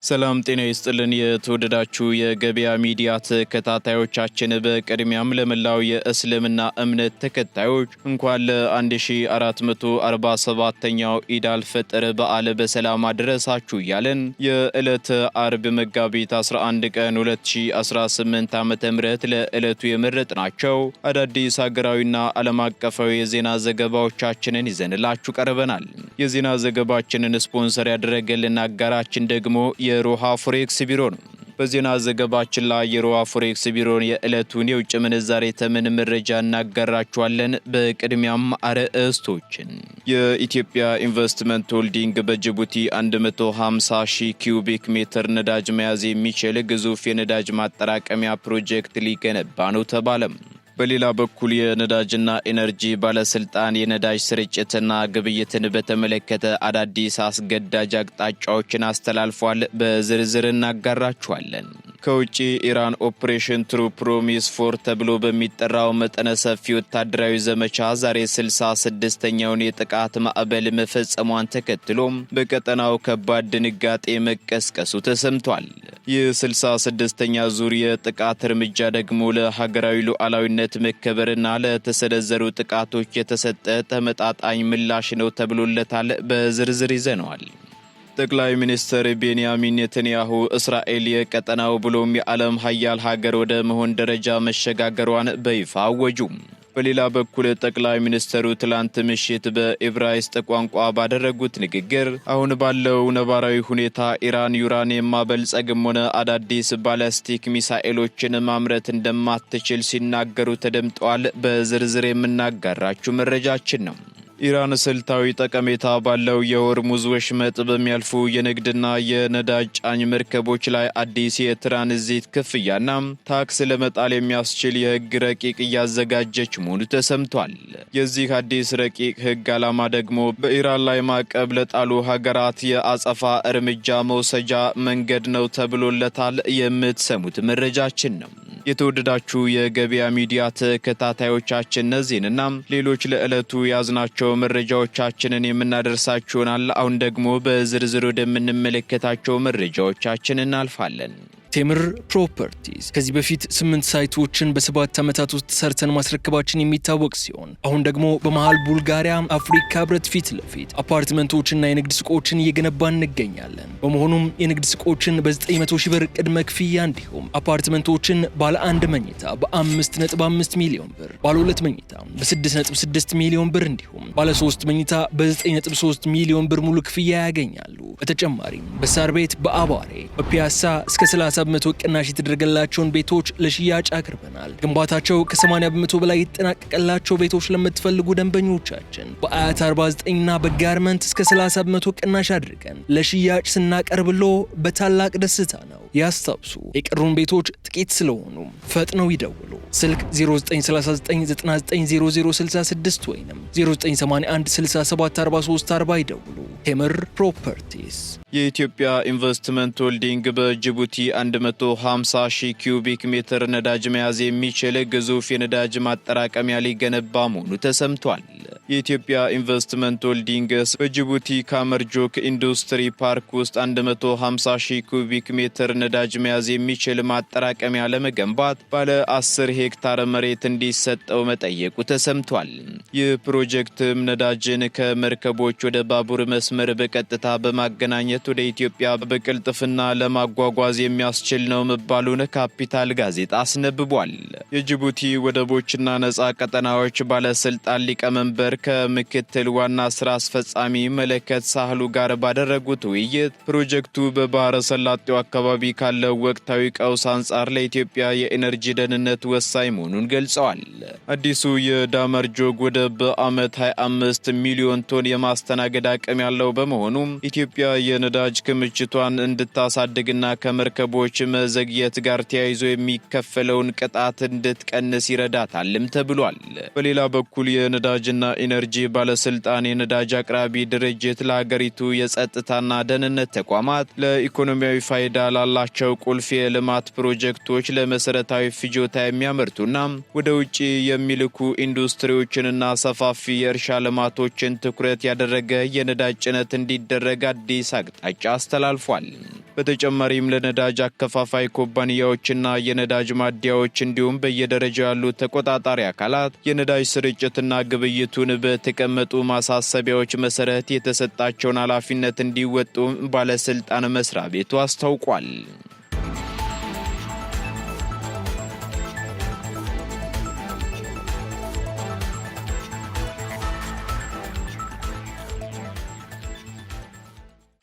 ሰላም ጤና ይስጥልን የተወደዳችሁ የገበያ ሚዲያ ተከታታዮቻችን በቅድሚያም ለመላው የእስልምና እምነት ተከታዮች እንኳን ለ1447ኛው ኢድ አልፈጥር በዓል በሰላም አደረሳችሁ እያለን የዕለተ አርብ መጋቢት 11 ቀን 2018 ዓ.ም ለዕለቱ የመረጥናቸው አዳዲስ ሀገራዊና ዓለም አቀፋዊ የዜና ዘገባዎቻችንን ይዘንላችሁ ቀርበናል። የዜና ዘገባችንን ስፖንሰር ያደረገልን አጋራችን ደግሞ የሮሃ ፎሬክስ ቢሮ ነው። በዜና ዘገባችን ላይ የሮሃ ፎሬክስ ቢሮን የዕለቱን የውጭ ምንዛሬ ተመን መረጃ እናጋራችኋለን። በቅድሚያም አርዕስቶችን የኢትዮጵያ ኢንቨስትመንት ሆልዲንግ በጅቡቲ 150,000 ኪዩቢክ ሜትር ነዳጅ መያዝ የሚችል ግዙፍ የነዳጅ ማጠራቀሚያ ፕሮጀክት ሊገነባ ነው ተባለም። በሌላ በኩል የነዳጅና ኢነርጂ ባለስልጣን የነዳጅ ስርጭትና ግብይትን በተመለከተ አዳዲስ አስገዳጅ አቅጣጫዎችን አስተላልፏል። በዝርዝር እናጋራችኋለን። ከውጪ ኢራን ኦፕሬሽን ትሩ ፕሮሚስ ፎር ተብሎ በሚጠራው መጠነ ሰፊ ወታደራዊ ዘመቻ ዛሬ 66ኛውን የጥቃት ማዕበል መፈጸሟን ተከትሎ በቀጠናው ከባድ ድንጋጤ መቀስቀሱ ተሰምቷል። ይህ 66ኛ ዙር የጥቃት እርምጃ ደግሞ ለሀገራዊ ሉዓላዊነት መከበርና ለተሰነዘሩ ጥቃቶች የተሰጠ ተመጣጣኝ ምላሽ ነው ተብሎለታል። በዝርዝር ይዘነዋል። ጠቅላይ ሚኒስትር ቤንያሚን ኔታንያሁ እስራኤል የቀጠናው ብሎም የዓለም ሀያል ሀገር ወደ መሆን ደረጃ መሸጋገሯን በይፋ አወጁ። በሌላ በኩል ጠቅላይ ሚኒስትሩ ትላንት ምሽት በዕብራይስጥ ቋንቋ ባደረጉት ንግግር አሁን ባለው ነባራዊ ሁኔታ ኢራን ዩራኒየም ማበልጸግም ሆነ አዳዲስ ባላስቲክ ሚሳኤሎችን ማምረት እንደማትችል ሲናገሩ ተደምጠዋል። በዝርዝር የምናጋራችሁ መረጃችን ነው። ኢራን ስልታዊ ጠቀሜታ ባለው የሆርሙዝ ወሽመጥ በሚያልፉ የንግድና የነዳጅ ጫኝ መርከቦች ላይ አዲስ የትራንዚት ክፍያና ታክስ ለመጣል የሚያስችል የሕግ ረቂቅ እያዘጋጀች መሆኑ ተሰምቷል። የዚህ አዲስ ረቂቅ ሕግ ዓላማ ደግሞ በኢራን ላይ ማዕቀብ ለጣሉ ሀገራት የአጸፋ እርምጃ መውሰጃ መንገድ ነው ተብሎለታል። የምትሰሙት መረጃችን ነው። የተወደዳችሁ የገበያ ሚዲያ ተከታታዮቻችን እነዚህንና ሌሎች ለዕለቱ ያዝናቸው መረጃዎቻችንን የምናደርሳችሁናል። አሁን ደግሞ በዝርዝር ወደምንመለከታቸው መረጃዎቻችን እናልፋለን። ቴምር ፕሮፐርቲስ ከዚህ በፊት 8 ሳይቶችን በ7 ዓመታት ውስጥ ሰርተን ማስረከባችን የሚታወቅ ሲሆን አሁን ደግሞ በመሃል ቡልጋሪያ አፍሪካ ህብረት ፊት ለፊት አፓርትመንቶችና የንግድ ሱቆችን እየገነባን እንገኛለን። በመሆኑም የንግድ ሱቆችን በ900 ሺህ ብር ቅድመ ክፍያ እንዲሁም አፓርትመንቶችን ባለ 1 መኝታ በ5.5 ሚሊዮን ብር፣ ባለ 2 መኝታ በ6.6 ሚሊዮን ብር እንዲሁም ባለ 3 መኝታ በ9.3 ሚሊዮን ብር ሙሉ ክፍያ ያገኛሉ። በተጨማሪም በሳር ቤት፣ በአባሬ፣ በፒያሳ እስከ 30 በመቶ ቅናሽ የተደረገላቸውን ቤቶች ለሽያጭ አቅርበናል። ግንባታቸው ከ80% በላይ የተጠናቀቀላቸው ቤቶች ለምትፈልጉ ደንበኞቻችን በአያት 49 እና በጋርመንት እስከ 30% ቅናሽ አድርገን ለሽያጭ ስናቀርብሎ በታላቅ ደስታ ነው። ያስታውሱ፣ የቀሩን ቤቶች ጥቂት ስለሆኑ ፈጥነው ይደውሉ። ስልክ 0939990066 ወይንም 0981674340 ይደውሉ። ቴምር ፕሮፐርቲስ። የኢትዮጵያ ኢንቨስትመንት ሆልዲንግ በጅቡቲ 150,000 ኪዩቢክ ሜትር ነዳጅ መያዝ የሚችል ግዙፍ የነዳጅ ማጠራቀሚያ ሊገነባ መሆኑ ተሰምቷል። የኢትዮጵያ ኢንቨስትመንት ሆልዲንግ በጅቡቲ ካመርጆክ ኢንዱስትሪ ፓርክ ውስጥ 150,000 ኪዩቢክ ሜትር ነዳጅ መያዝ የሚችል ማጠራቀሚያ ለመገንባት ባለ 10 ሄክታር መሬት እንዲሰጠው መጠየቁ ተሰምቷል። ይህ ፕሮጀክትም ነዳጅን ከመርከቦች ወደ ባቡር መስመር በቀጥታ በማገናኘት ወደ ኢትዮጵያ በቅልጥፍና ለማጓጓዝ የሚያስችል ነው መባሉን ካፒታል ጋዜጣ አስነብቧል። የጅቡቲ ወደቦችና ነጻ ቀጠናዎች ባለስልጣን ሊቀመንበር ከምክትል ዋና ስራ አስፈጻሚ መለከት ሳህሉ ጋር ባደረጉት ውይይት ፕሮጀክቱ በባህረ ሰላጤው አካባቢ ካለው ወቅታዊ ቀውስ አንጻር ለኢትዮጵያ የኤነርጂ ደህንነት ወሳኝ መሆኑን ገልጸዋል። አዲሱ የዳመርጆግ ወደብ በዓመት 25 ሚሊዮን ቶን የማስተናገድ አቅም ያለው በመሆኑ ኢትዮጵያ የነዳጅ ክምችቷን እንድታሳድግና ከመርከቦች መዘግየት ጋር ተያይዞ የሚከፈለውን ቅጣት እንድትቀንስ ይረዳታልም ተብሏል። በሌላ በኩል የነዳጅና ኢነርጂ ባለስልጣን የነዳጅ አቅራቢ ድርጅት ለሀገሪቱ የጸጥታና ደህንነት ተቋማት ለኢኮኖሚያዊ ፋይዳ ላላቸው ቁልፍ የልማት ፕሮጀክቶች ለመሰረታዊ ፍጆታ የሚያመርቱና ወደ ውጪ የሚልኩ ኢንዱስትሪዎችንና ሰፋፊ የእርሻ ልማቶችን ትኩረት ያደረገ የነዳጅ ጭነት እንዲደረግ አዲስ አቅጣጫ አስተላልፏል። በተጨማሪም ለነዳጅ አከፋፋይ ኩባንያዎችና የነዳጅ ማደያዎች እንዲሁም በየደረጃው ያሉ ተቆጣጣሪ አካላት የነዳጅ ስርጭትና ግብይቱን በተቀመጡ ማሳሰቢያዎች መሰረት የተሰጣቸውን ኃላፊነት እንዲወጡ ባለስልጣን መስሪያ ቤቱ አስታውቋል።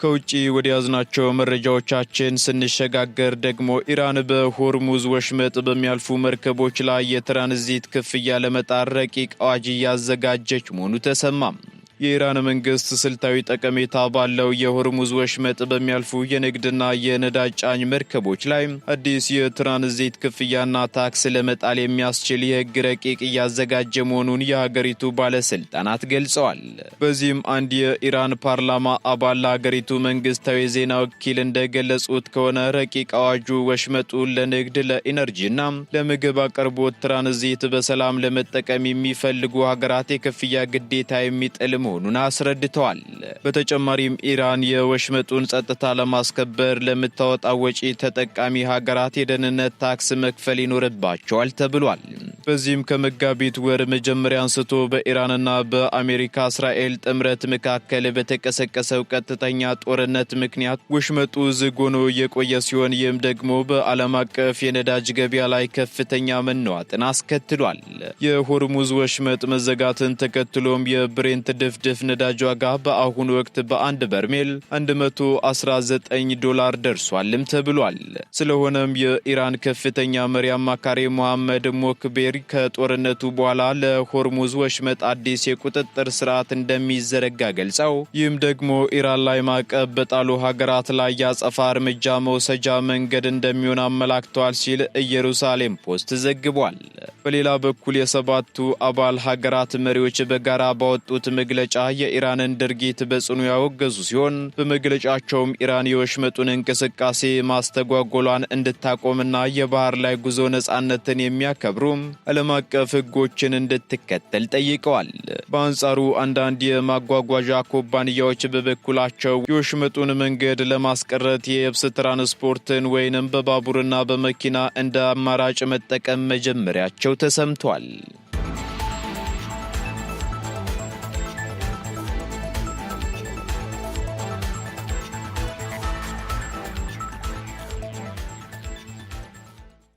ከውጪ ወደ ያዝናቸው መረጃዎቻችን ስንሸጋገር ደግሞ ኢራን በሆርሙዝ ወሽመጥ በሚያልፉ መርከቦች ላይ የትራንዚት ክፍያ ለመጣል ረቂቅ አዋጅ እያዘጋጀች መሆኑ ተሰማም። የኢራን መንግስት ስልታዊ ጠቀሜታ ባለው የሆርሙዝ ወሽመጥ በሚያልፉ የንግድና የነዳጅ ጫኝ መርከቦች ላይ አዲስ የትራንዚት ክፍያና ታክስ ለመጣል የሚያስችል የህግ ረቂቅ እያዘጋጀ መሆኑን የሀገሪቱ ባለስልጣናት ገልጸዋል። በዚህም አንድ የኢራን ፓርላማ አባል ለሀገሪቱ መንግስታዊ ዜና ወኪል እንደገለጹት ከሆነ ረቂቅ አዋጁ ወሽመጡን ለንግድ፣ ለኢነርጂና ለምግብ አቅርቦት ትራንዚት በሰላም ለመጠቀም የሚፈልጉ ሀገራት የክፍያ ግዴታ የሚጥል መሆኑን አስረድተዋል። በተጨማሪም ኢራን የወሽመጡን ጸጥታ ለማስከበር ለምታወጣው ወጪ ተጠቃሚ ሀገራት የደህንነት ታክስ መክፈል ይኖርባቸዋል ተብሏል። በዚህም ከመጋቢት ወር መጀመሪያ አንስቶ በኢራንና በአሜሪካ እስራኤል ጥምረት መካከል በተቀሰቀሰው ቀጥተኛ ጦርነት ምክንያት ወሽመጡ ዝግ ሆኖ የቆየ ሲሆን ይህም ደግሞ በዓለም አቀፍ የነዳጅ ገበያ ላይ ከፍተኛ መናወጥን አስከትሏል። የሆርሙዝ ወሽመጥ መዘጋትን ተከትሎም የብሬንት ድፍድፍ ነዳጅ ዋጋ በአሁኑ ወቅት በአንድ በርሜል $119 ደርሷልም ተብሏል። ስለሆነም የኢራን ከፍተኛ መሪ አማካሪ መሐመድ ሞክቤሪ ከጦርነቱ በኋላ ለሆርሙዝ ወሽመጥ አዲስ የቁጥጥር ስርዓት እንደሚዘረጋ ገልጸው ይህም ደግሞ ኢራን ላይ ማዕቀብ በጣሉ ሀገራት ላይ ያጸፋ እርምጃ መውሰጃ መንገድ እንደሚሆን አመላክተዋል ሲል ኢየሩሳሌም ፖስት ዘግቧል። በሌላ በኩል የሰባቱ አባል ሀገራት መሪዎች በጋራ ባወጡት መግለጫ የኢራንን ድርጊት በጽኑ ያወገዙ ሲሆን በመግለጫቸውም ኢራን የወሽመጡን እንቅስቃሴ ማስተጓጎሏን እንድታቆምና የባህር ላይ ጉዞ ነጻነትን የሚያከብሩ ዓለም አቀፍ ሕጎችን እንድትከተል ጠይቀዋል። በአንጻሩ አንዳንድ የማጓጓዣ ኩባንያዎች በበኩላቸው የወሽመጡን መንገድ ለማስቀረት የየብስ ትራንስፖርትን ወይንም በባቡርና በመኪና እንደ አማራጭ መጠቀም መጀመሪያቸው ተሰምቷል።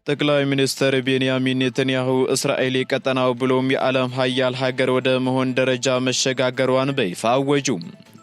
ጠቅላይ ሚኒስትር ቤንያሚን ኔታንያሁ እስራኤል የቀጠናው ብሎም የዓለም ሀያል ሀገር ወደ መሆን ደረጃ መሸጋገሯን በይፋ አወጁ።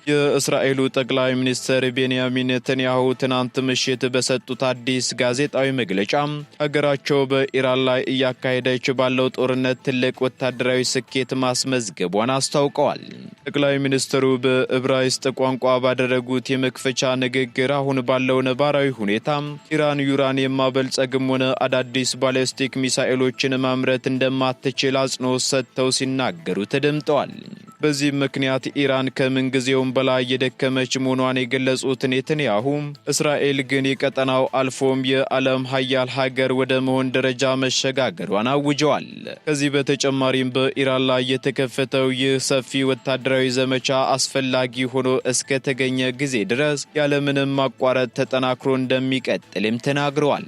የእስራኤሉ ጠቅላይ ሚኒስትር ቤንያሚን ኔታንያሁ ትናንት ምሽት በሰጡት አዲስ ጋዜጣዊ መግለጫ ሀገራቸው በኢራን ላይ እያካሄደች ባለው ጦርነት ትልቅ ወታደራዊ ስኬት ማስመዝገቧን አስታውቀዋል። ጠቅላይ ሚኒስትሩ በዕብራይስጥ ቋንቋ ባደረጉት የመክፈቻ ንግግር አሁን ባለው ነባራዊ ሁኔታ ኢራን ዩራኒየም ማበልጸግም ሆነ አዳዲስ ባሊስቲክ ሚሳኤሎችን ማምረት እንደማትችል አጽንኦት ሰጥተው ሲናገሩ ተደምጠዋል። በዚህም ምክንያት ኢራን ከምንጊዜውም በላይ የደከመች መሆኗን የገለጹት ኔታንያሁ እስራኤል ግን የቀጠናው አልፎም የዓለም ሀያል ሀገር ወደ መሆን ደረጃ መሸጋገሯን አውጀዋል። ከዚህ በተጨማሪም በኢራን ላይ የተከፈተው ይህ ሰፊ ወታደራዊ ዘመቻ አስፈላጊ ሆኖ እስከተገኘ ጊዜ ድረስ ያለምንም ማቋረጥ ተጠናክሮ እንደሚቀጥልም ተናግረዋል።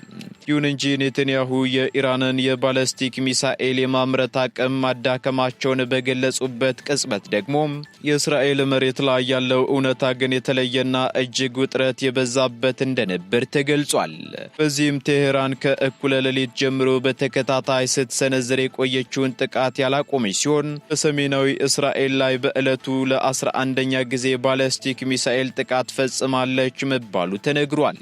ይሁን እንጂ ኔታንያሁ የኢራንን የባሊስቲክ ሚሳኤል የማምረት አቅም ማዳከማቸውን በገለጹበት ቅጽበት ደግሞ የእስራኤል መሬት ላይ ያለው እውነታ ግን የተለየና እጅግ ውጥረት የበዛበት እንደነበር ተገልጿል። በዚህም ቴሄራን ከእኩለ ሌሊት ጀምሮ በተከታታይ ስትሰነዝር የቆየችውን ጥቃት ያላቆመች ሲሆን በሰሜናዊ እስራኤል ላይ በዕለቱ ለ11ኛ ጊዜ ባሊስቲክ ሚሳኤል ጥቃት ፈጽማለች መባሉ ተነግሯል።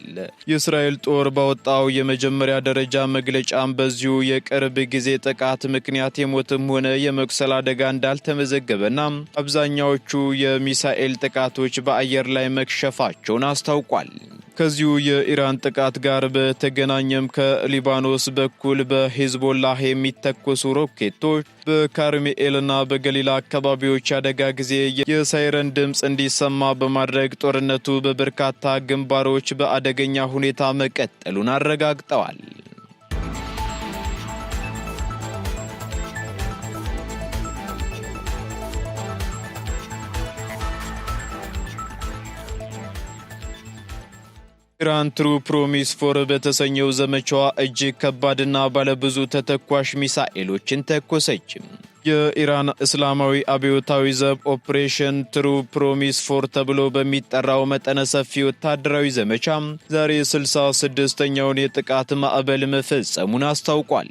የእስራኤል ጦር ባወጣው የመጀመሪያ ደረጃ መግለጫም በዚሁ የቅርብ ጊዜ ጥቃት ምክንያት የሞትም ሆነ የመቁሰል አደጋ እንዳልተመዘገበና አብዛኛዎቹ የሚሳኤል ጥቃቶች በአየር ላይ መክሸፋቸውን አስታውቋል። ከዚሁ የኢራን ጥቃት ጋር በተገናኘም ከሊባኖስ በኩል በሂዝቦላህ የሚተኮሱ ሮኬቶች በካርሚኤልና በገሊላ አካባቢዎች አደጋ ጊዜ የሳይረን ድምፅ እንዲሰማ በማድረግ ጦርነቱ በበርካታ ግንባሮች በአደገኛ ሁኔታ መቀጠሉን አረጋግጠዋል። ኢራን ትሩ ፕሮሚስ ፎር በተሰኘው ዘመቻዋ እጅግ ከባድና ባለብዙ ተተኳሽ ሚሳኤሎችን ተኮሰች። የኢራን እስላማዊ አብዮታዊ ዘብ ኦፕሬሽን ትሩ ፕሮሚስ ፎር ተብሎ በሚጠራው መጠነ ሰፊ ወታደራዊ ዘመቻ ዛሬ 66ኛውን የጥቃት ማዕበል መፈጸሙን አስታውቋል።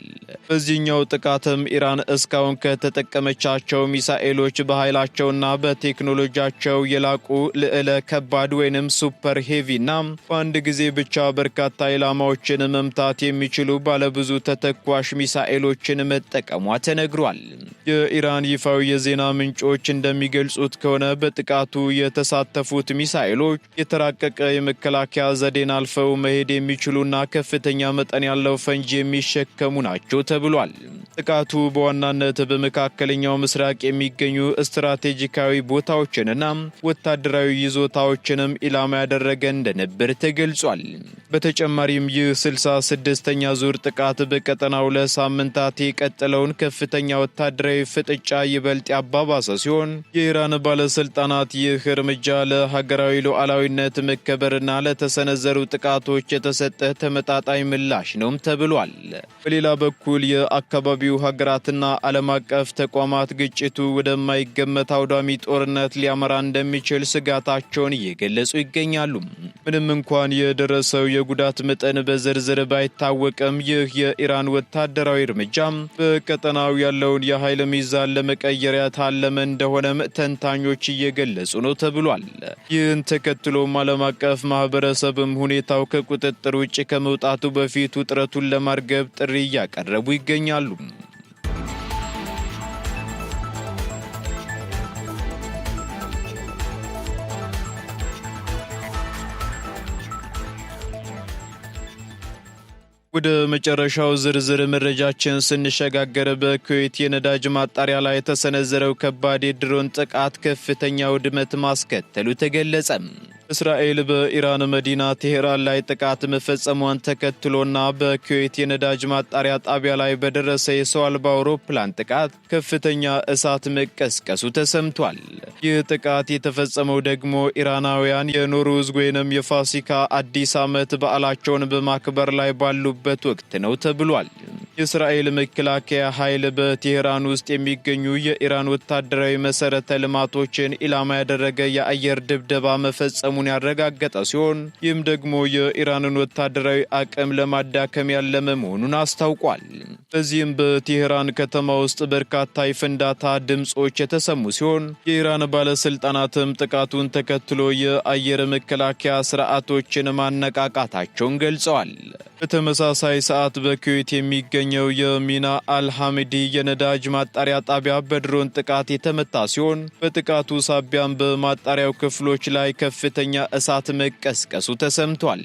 በዚህኛው ጥቃትም ኢራን እስካሁን ከተጠቀመቻቸው ሚሳኤሎች በኃይላቸውና በቴክኖሎጂያቸው የላቁ ልዕለ ከባድ ወይንም ሱፐር ሄቪና በአንድ ጊዜ ብቻ በርካታ ኢላማዎችን መምታት የሚችሉ ባለብዙ ተተኳሽ ሚሳኤሎችን መጠቀሟ ተነግሯል። የኢራን ይፋዊ የዜና ምንጮች እንደሚገልጹት ከሆነ በጥቃቱ የተሳተፉት ሚሳኤሎች የተራቀቀ የመከላከያ ዘዴን አልፈው መሄድ የሚችሉና ከፍተኛ መጠን ያለው ፈንጂ የሚሸከሙ ናቸው ተብሏል። ጥቃቱ በዋናነት በመካከለኛው ምስራቅ የሚገኙ ስትራቴጂካዊ ቦታዎችንና ወታደራዊ ይዞታዎችንም ኢላማ ያደረገ እንደነበር ተገልጿል። በተጨማሪም ይህ 66ኛ ዙር ጥቃት በቀጠናው ለሳምንታት የቀጠለውን ከፍተኛ ወታደራዊ ፍጥጫ ይበልጥ ያባባሰ ሲሆን የኢራን ባለስልጣናት ይህ እርምጃ ለሀገራዊ ሉዓላዊነት መከበርና ለተሰነዘሩ ጥቃቶች የተሰጠ ተመጣጣኝ ምላሽ ነውም ተብሏል። በሌላ በኩል የአካባቢው ሀገራትና ዓለም አቀፍ ተቋማት ግጭቱ ወደማይገመት አውዳሚ ጦርነት ሊያመራ እንደሚችል ስጋታቸውን እየገለጹ ይገኛሉ። ምንም እንኳን የደረሰው የጉዳት መጠን በዝርዝር ባይታወቅም ይህ የኢራን ወታደራዊ እርምጃ በቀጠናው ያለውን የኃይል ሚዛን ለመቀየር ያታለመ እንደሆነም ተንታኞች እየገለጹ ነው ተብሏል። ይህን ተከትሎም ዓለም አቀፍ ማህበረሰብም ሁኔታው ከቁጥጥር ውጭ ከመውጣቱ በፊት ውጥረቱን ለማርገብ ጥሪ እያቀረቡ ይገኛሉ። ወደ መጨረሻው ዝርዝር መረጃችን ስንሸጋገር በኩዌት የነዳጅ ማጣሪያ ላይ የተሰነዘረው ከባድ የድሮን ጥቃት ከፍተኛ ውድመት ማስከተሉ ተገለጸ። እስራኤል በኢራን መዲና ቴሄራን ላይ ጥቃት መፈጸሟን ተከትሎና በኩዌት የነዳጅ ማጣሪያ ጣቢያ ላይ በደረሰ የሰው አልባ አውሮፕላን ጥቃት ከፍተኛ እሳት መቀስቀሱ ተሰምቷል። ይህ ጥቃት የተፈጸመው ደግሞ ኢራናውያን የኖሩዝ ወይንም የፋሲካ አዲስ ዓመት በዓላቸውን በማክበር ላይ ባሉበት ወቅት ነው ተብሏል። የእስራኤል መከላከያ ኃይል በቴሄራን ውስጥ የሚገኙ የኢራን ወታደራዊ መሰረተ ልማቶችን ኢላማ ያደረገ የአየር ድብደባ መፈጸሙን ያረጋገጠ ሲሆን ይህም ደግሞ የኢራንን ወታደራዊ አቅም ለማዳከም ያለመ መሆኑን አስታውቋል። በዚህም በቴሄራን ከተማ ውስጥ በርካታ የፍንዳታ ድምጾች የተሰሙ ሲሆን የኢራን ባለስልጣናትም ጥቃቱን ተከትሎ የአየር መከላከያ ስርዓቶችን ማነቃቃታቸውን ገልጸዋል። በተመሳሳይ ሰዓት በኩዌት የሚገኘው የሚና አልሐምዲ የነዳጅ ማጣሪያ ጣቢያ በድሮን ጥቃት የተመታ ሲሆን በጥቃቱ ሳቢያም በማጣሪያው ክፍሎች ላይ ከፍተኛ እሳት መቀስቀሱ ተሰምቷል።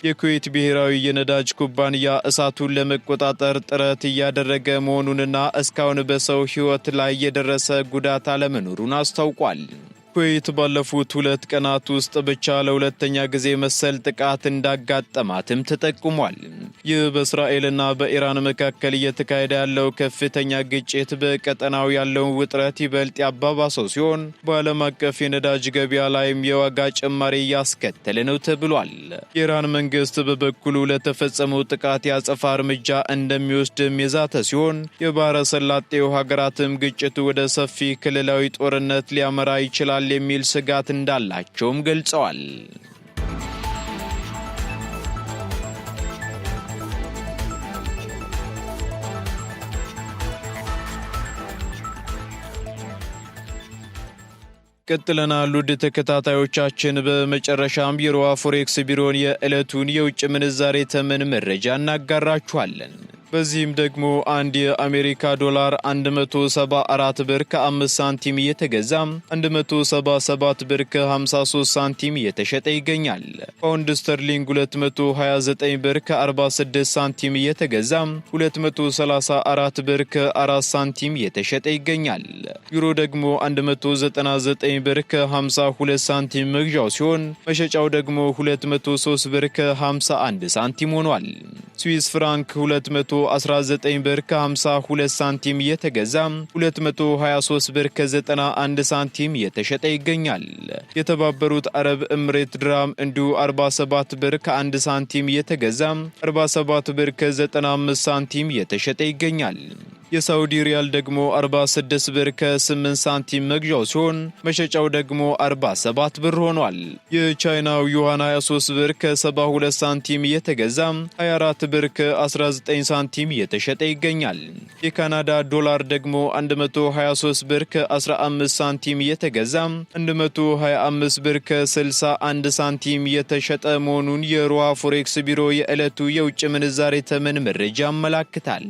የኩዌት ብሔራዊ የነዳጅ ኩባንያ እሳቱን ለመቆጣጠር ጥረት እያደረገ መሆኑንና እስካሁን በሰው ሕይወት ላይ የደረሰ ጉዳት አለመኖሩን አስታውቋል። ኩዌት ባለፉት 2 ቀናት ውስጥ ብቻ ለሁለተኛ ጊዜ መሰል ጥቃት እንዳጋጠማትም ተጠቁሟል። ይህ በእስራኤልና በኢራን መካከል እየተካሄደ ያለው ከፍተኛ ግጭት በቀጠናው ያለውን ውጥረት ይበልጥ ያባባሰው ሲሆን በዓለም አቀፍ የነዳጅ ገበያ ላይም የዋጋ ጭማሪ እያስከተለ ነው ተብሏል። የኢራን መንግስት በበኩሉ ለተፈጸመው ጥቃት ያጸፋ እርምጃ እንደሚወስድም የዛተ ሲሆን የባህረ ሰላጤው ሀገራትም ግጭቱ ወደ ሰፊ ክልላዊ ጦርነት ሊያመራ ይችላል የሚል ስጋት እንዳላቸውም ገልጸዋል። ቀጥለናል ውድ ተከታታዮቻችን። በመጨረሻም የሮሃ ፎሬክስ ቢሮን የዕለቱን የውጭ ምንዛሬ ተመን መረጃ እናጋራችኋለን። በዚህም ደግሞ አንድ የአሜሪካ ዶላር 174 ብር ከ5 ሳንቲም እየተገዛ 177 ብር ከ53 ሳንቲም እየተሸጠ ይገኛል። ፓውንድ ስተርሊንግ 229 ብር ከ46 ሳንቲም እየተገዛ 234 ብር ከ4 ሳንቲም እየተሸጠ ይገኛል። ዩሮ ደግሞ 199 ብር ከ52 ሳንቲም መግዣው ሲሆን መሸጫው ደግሞ 203 ብር ከ51 ሳንቲም ሆኗል። ስዊስ ፍራንክ 219 ብር ከ52 ሳንቲም እየተገዛ 223 ብር ከ91 ሳንቲም እየተሸጠ ይገኛል። የተባበሩት አረብ ኤምሬት ድራም እንዲሁ 47 ብር ከ1 ሳንቲም እየተገዛ 47 ብር ከ95 ሳንቲም እየተሸጠ ይገኛል። የሳውዲ ሪያል ደግሞ 46 ብር ከ8 ሳንቲም መግዣው ሲሆን መሸጫው ደግሞ 47 ብር ሆኗል። የቻይናው ዩዋን 23 ብር ከ72 ሳንቲም እየተገዛ 24 ብር ከ19 ሳንቲም እየተሸጠ ይገኛል። የካናዳ ዶላር ደግሞ 123 ብር ከ15 ሳንቲም እየተገዛ 125 ብር ከ61 ሳንቲም እየተሸጠ መሆኑን የሮሃ ፎሬክስ ቢሮ የዕለቱ የውጭ ምንዛሬ ተመን መረጃ ያመላክታል።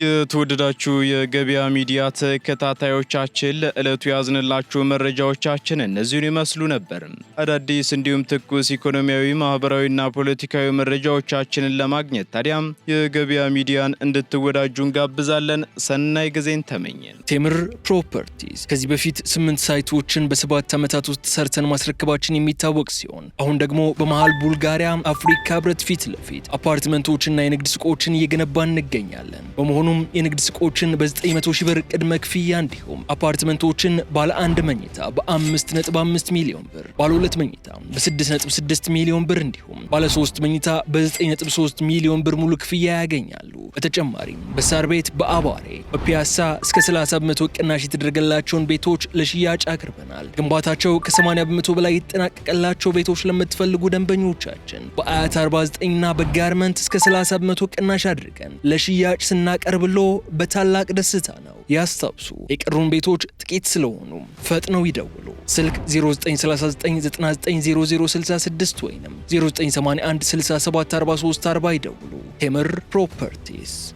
የተወደዳችሁ የገበያ ሚዲያ ተከታታዮቻችን ለዕለቱ ያዝንላችሁ መረጃዎቻችን እነዚህን ይመስሉ ነበር። አዳዲስ እንዲሁም ትኩስ ኢኮኖሚያዊ፣ ማህበራዊና ፖለቲካዊ መረጃዎቻችንን ለማግኘት ታዲያም የገበያ ሚዲያን እንድትወዳጁ እንጋብዛለን። ሰናይ ጊዜን ተመኘን። ቴምር ፕሮፐርቲስ ከዚህ በፊት 8 ሳይቶችን በ7 ዓመታት ውስጥ ሰርተን ማስረከባችን የሚታወቅ ሲሆን አሁን ደግሞ በመሃል ቡልጋሪያ አፍሪካ ህብረት ፊት ለፊት አፓርትመንቶችና የንግድ ሱቆችን እየገነባን እንገኛለን። በመሆኑም የንግድ ሱቆችን በ900 ሺህ ብር ቅድመ ክፍያ እንዲሁም አፓርትመንቶችን ባለ 1 መኝታ በ5.5 ሚሊዮን ብር፣ ባለ 2 መኝታ በ6.6 ሚሊዮን ብር እንዲሁም ባለ 3 መኝታ በ9.3 ሚሊዮን ብር ሙሉ ክፍያ ያገኛሉ። በተጨማሪም በሳር ቤት፣ በአባሬ፣ በፒያሳ እስከ 30 በመቶ ቅናሽ የተደረገላቸውን ቤቶች ለሽያጭ አቅርበናል። ግንባታቸው ከ80 በመቶ በላይ የተጠናቀቀላቸው ቤቶች ለምትፈልጉ ደንበኞቻችን በአያት 49 እና በጋርመንት እስከ 30 በመቶ ቅናሽ አድርገን ለሽያጭ ስናቀርብሎ በታላቅ ደስታ ነው። ያስታውሱ፣ የቀሩን ቤቶች ጥቂት ስለሆኑ ፈጥነው ይደውሉ። ስልክ 0939990066 ወይም 0981674340 ይደውሉ። ቴምር ፕሮፐርቲስ